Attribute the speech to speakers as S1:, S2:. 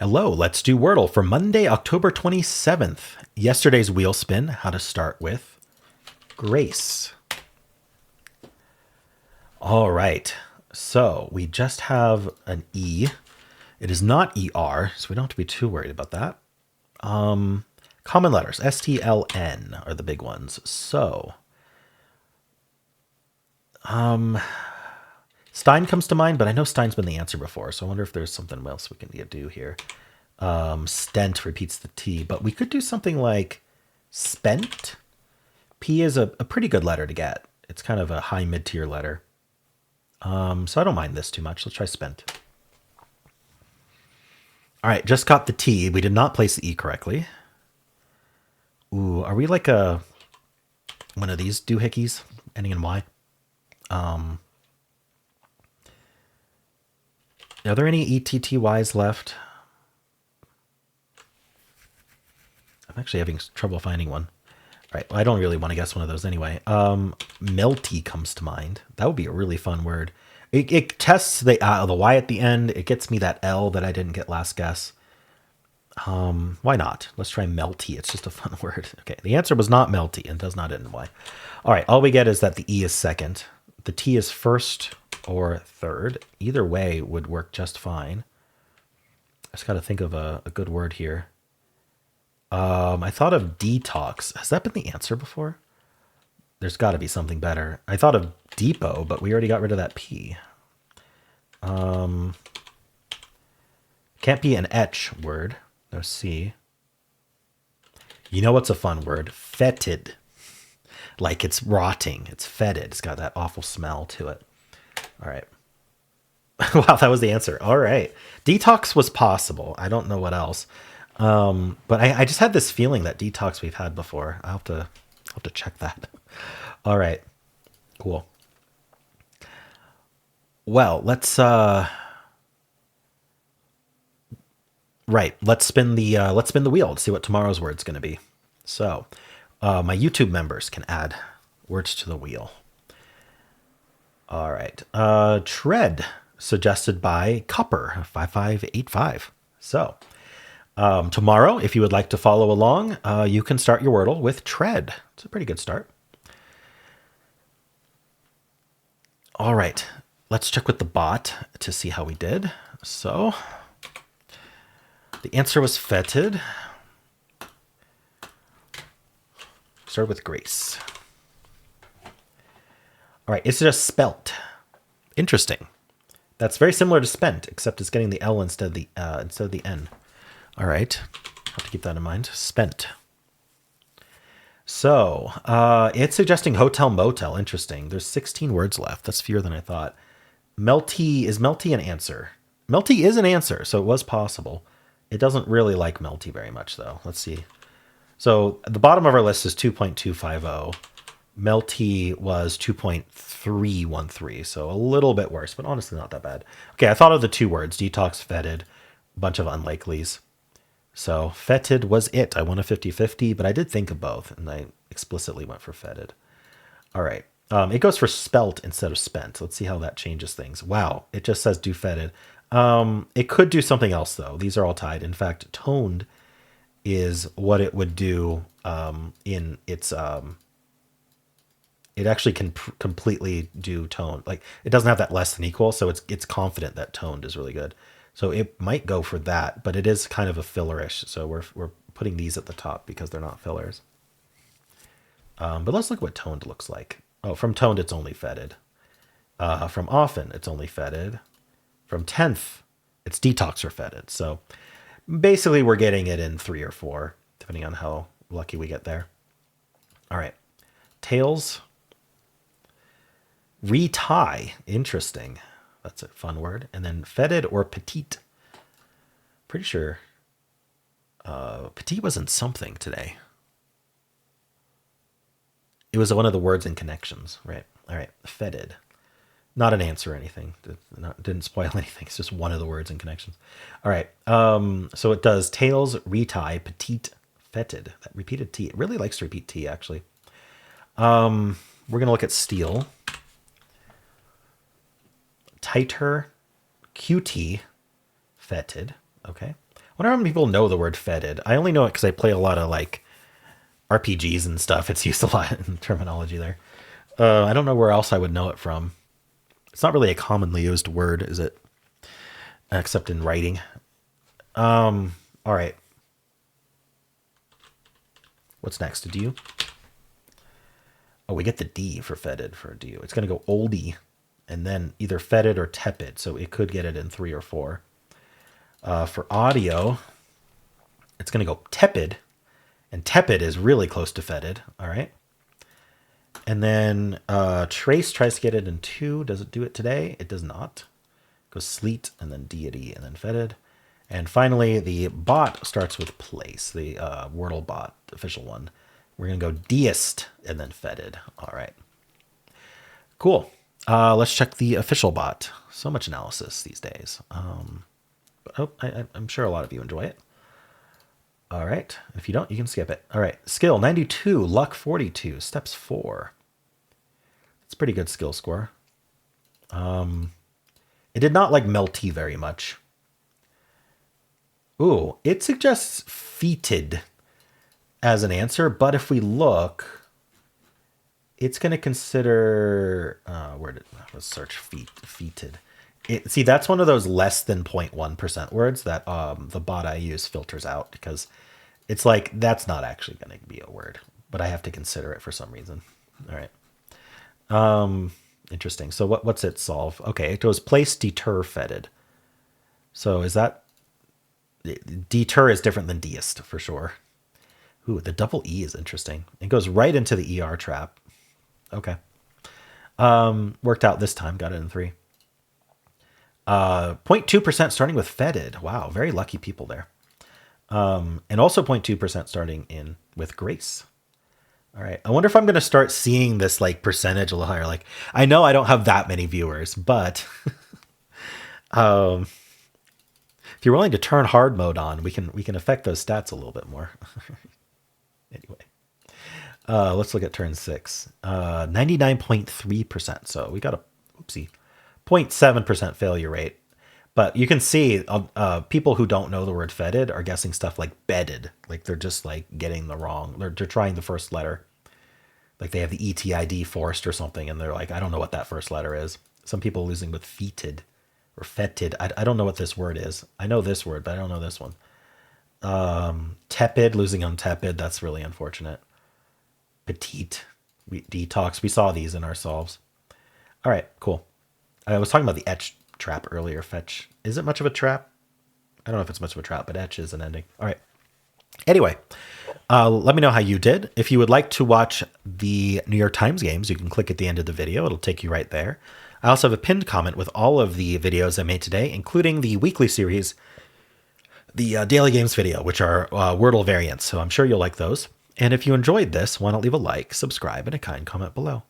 S1: Hello, let's do Wordle for Monday, October 27th. Yesterday's wheel spin, how to start with Grace. All right, so we just have an E. It is not ER, so we don't have to be too worried about that. Common letters, STLN are the big ones. So, Stein comes to mind, but I know Stein's been the answer before, so I wonder if there's something else we can do here. Stent repeats the T, but we could do something like spent. P is a pretty good letter to get. It's kind of a high mid-tier letter. So I don't mind this too much. Let's try spent. All right, just got the T. We did not place the E correctly. Ooh, are we like one of these doohickeys ending in Y? Are there any ETTYs left? I'm actually having trouble finding one. All right, well, I don't really want to guess one of those anyway. Melty comes to mind. That would be a really fun word. It tests the Y at the end. It gets me that L that I didn't get last guess. Why not? Let's try melty. It's just a fun word. Okay, the answer was not melty and does not end in Y. All right, all we get is that the E is second. The T is first or third. Either way would work just fine. I just got to think of a good word here. I thought of detox. Has that been the answer before? There's got to be something better. I thought of depot, but we already got rid of that P. Can't be an etch word. No C. You know what's a fun word? Fetid. Like it's rotting. It's fetid. It's got that awful smell to it. All right. Wow, that was the answer. All right. Detox was possible. I don't know what else. But I just had this feeling that detox we've had before. I'll have to check that. All right, cool. Well, let's spin the wheel to see what tomorrow's word's going to be. So, my YouTube members can add words to the wheel. All right, tread suggested by Copper 5585. So. Tomorrow, if you would like to follow along, you can start your Wordle with tread. It's a pretty good start. All right, let's check with the bot to see how we did. So, the answer was fetid. Start with Grace. All right, it's just spelt. Interesting. That's very similar to spent, except it's getting the L instead of the N. All right, have to keep that in mind. Spent. So it's suggesting hotel motel. Interesting. There's 16 words left. That's fewer than I thought. Melty, is melty an answer? Melty is an answer, so it was possible. It doesn't really like melty very much, though. Let's see. So at the bottom of our list is 2.250. Melty was 2.313, so a little bit worse, but honestly not that bad. Okay, I thought of the two words, detox, fetid, a bunch of unlikelies. So fetid was it. I won a 50-50, but I did think of both, and I explicitly went for fetid. All right. It goes for spelt instead of spent. Let's see how that changes things. Wow. It just says do fetid. It could do something else, though. These are all tied. In fact, toned is what it would do in its... it actually can completely do toned. Like, it doesn't have that less than equal, so it's confident that toned is really good. So it might go for that, but it is kind of a fillerish. So we're putting these at the top because they're not fillers. But let's look what toned looks like. Oh, from toned, it's only fetid. From often, it's only fetid. From 10th, it's detox or fetid. So basically, we're getting it in 3 or 4, depending on how lucky we get there. All right. Tails. Retie. Interesting. That's a fun word. And then fetid or petite. Pretty sure petite wasn't something today. It was one of the words in connections, right? All right, fetid. Not an answer or anything. Didn't spoil anything. It's just one of the words in connections. All right, so it does tails, retie, petite, fetid. That repeated T. It really likes to repeat T, actually. We're going to look at steel. Tighter, QT, fetid. Okay. wonder how many people know the word fetid. I only know it because I play a lot of like RPGs and stuff. It's used a lot in terminology there. I don't know where else I would know it from. It's not really a commonly used word, is it? Except in writing. All right. What's next? A DU? Oh, we get the D for fetid for a DU. It's going to go oldie and then either fetid or tepid. So it could get it in 3 or 4. For audio, it's going to go tepid. And tepid is really close to fetid. All right. And then trace tries to get it in 2. Does it do it today? It does not. It goes sleet and then deity and then fetid. And finally, the bot starts with place, the Wordlebot, official one. We're going to go deist and then fetid. All right. Cool. Let's check the official bot. So much analysis these days. I'm sure a lot of you enjoy it. All right. If you don't, you can skip it. All right. Skill 92, luck 42, steps 4. That's a pretty good skill score. It did not like Melty very much. Ooh, it suggests feated as an answer, but if we look, it's going to consider let's search feated. See, that's one of those less than 0.1% words that the bot I use filters out because it's like that's not actually going to be a word, but I have to consider it for some reason. All right. Interesting. So what's it solve? Okay, it goes place deter fetid. So is that deter is different than deist for sure. Ooh, the double E is interesting. It goes right into the ER trap. Okay. Worked out this time. Got it in 3. 0.2% starting with fetid. Wow, very lucky people there. And also 0.2% starting in with grace. All right. I wonder if I'm going to start seeing this like percentage a little higher. Like I know I don't have that many viewers, but if you're willing to turn hard mode on, we can affect those stats a little bit more. Anyway, let's look at turn 6. 99.3%. So we got a 0.7% failure rate. But you can see people who don't know the word fetid are guessing stuff like bedded. Like they're just like getting the wrong. They're trying the first letter. Like they have the ETID forced or something, and they're like, I don't know what that first letter is. Some people losing with feted or fetid. I don't know what this word is. I know this word, but I don't know this one. Tepid, losing on tepid. That's really unfortunate. Petite, detox. We saw these in our solves. All right, cool. I was talking about the etch trap earlier. Fetch. Is it much of a trap? I don't know if it's much of a trap, but etch is an ending. All right. Anyway, let me know how you did. If you would like to watch the New York Times games, you can click at the end of the video. It'll take you right there. I also have a pinned comment with all of the videos I made today, including the weekly series, the daily games video, which are Wordle variants. So I'm sure you'll like those. And if you enjoyed this, why not leave a like, subscribe, and a kind comment below.